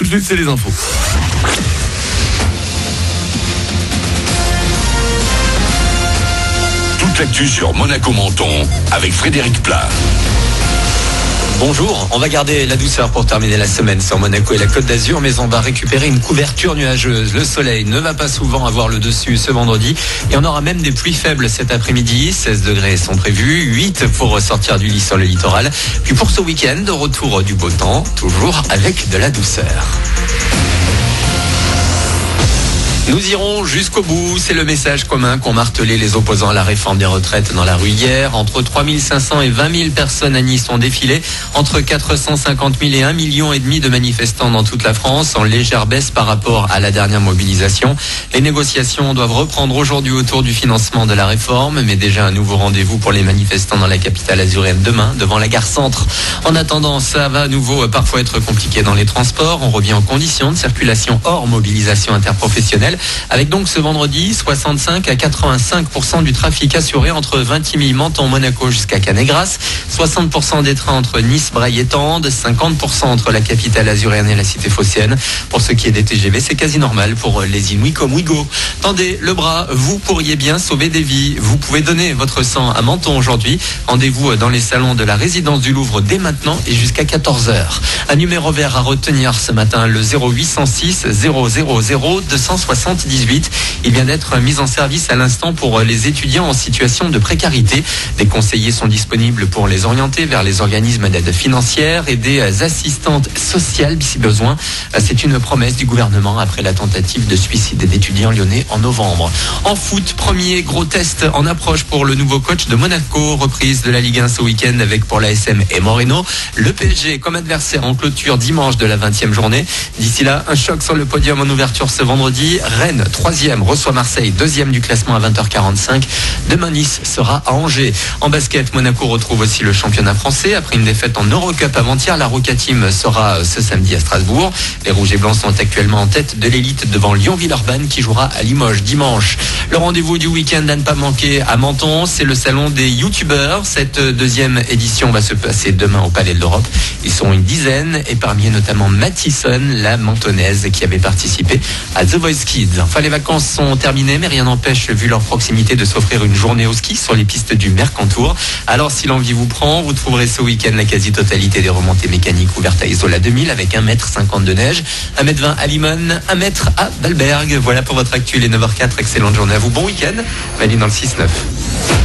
Tout de suite, c'est les infos. Toute l'actu sur Monaco-Menton avec Frédéric Plat. Bonjour, on va garder la douceur pour terminer la semaine sur Monaco et la Côte d'Azur, mais on va récupérer une couverture nuageuse. Le soleil ne va pas souvent avoir le dessus ce vendredi et on aura même des pluies faibles cet après-midi. 16 degrés sont prévus, 8 pour sortir du lit sur le littoral. Puis pour ce week-end, retour du beau temps, toujours avec de la douceur. Nous irons jusqu'au bout, c'est le message commun qu'ont martelé les opposants à la réforme des retraites dans la rue hier. Entre 3500 et 20 000 personnes à Nice ont défilé, entre 450 000 et 1,5 million de manifestants dans toute la France, en légère baisse par rapport à la dernière mobilisation. Les négociations doivent reprendre aujourd'hui autour du financement de la réforme, mais déjà un nouveau rendez-vous pour les manifestants dans la capitale azuréenne demain, devant la gare Centre. En attendant, ça va à nouveau parfois être compliqué dans les transports. On revient en conditions de circulation hors mobilisation interprofessionnelle, avec donc ce vendredi 65 à 85% du trafic assuré entre Vintimille, Menton, jusqu'à Canégras, 60% des trains entre Nice, Braille et Tende, 50% entre la capitale azuréenne et la cité phocéenne. Pour ce qui est des TGV, c'est quasi normal pour les Inouïs comme Ouigo. Tendez le bras, vous pourriez bien sauver des vies. Vous pouvez donner votre sang à Menton aujourd'hui. Rendez-vous dans les salons de la résidence du Louvre dès maintenant et jusqu'à 14h. Un numéro vert à retenir ce matin, le 0806 000 278. Il vient d'être mis en service à l'instant pour les étudiants en situation de précarité. Des conseillers sont disponibles pour les orienter vers les organismes d'aide financière et des assistantes sociales si besoin. C'est une promesse du gouvernement après la tentative de suicide d'étudiants lyonnais en novembre. En foot, premier gros test en approche pour le nouveau coach de Monaco. Reprise de la Ligue 1 ce week-end avec pour l'ASM et Moreno. Le PSG comme adversaire en clôture dimanche de la 20e journée. D'ici là, un choc sur le podium en ouverture ce vendredi. Rennes, 3e, reçoit Marseille, 2e du classement à 20h45. Demain, Nice sera à Angers. En basket, Monaco retrouve aussi le championnat français. Après une défaite en Eurocup avant-hier, la Roca Team sera ce samedi à Strasbourg. Les Rouges et Blancs sont actuellement en tête de l'élite devant Lyon-Villeurbanne qui jouera à Limoges dimanche. Le rendez-vous du week-end à ne pas manquer à Menton, c'est le salon des youtubeurs. Cette deuxième édition va se passer demain au Palais de l'Europe. Ils sont une dizaine et parmi eux notamment Mathison, la mentonnaise qui avait participé à The Voice Kids. Enfin, les vacances sont terminées, mais rien n'empêche, vu leur proximité, de s'offrir une journée au ski sur les pistes du Mercantour. Alors, si l'envie vous prend, vous trouverez ce week-end la quasi-totalité des remontées mécaniques ouvertes à Isola 2000 avec 1,50 m de neige, 1,20 m à Limone, 1 m à Balberg. Voilà pour votre actu, les 9h04. Excellente journée à vous. Bon week-end. Manu dans le 6-9.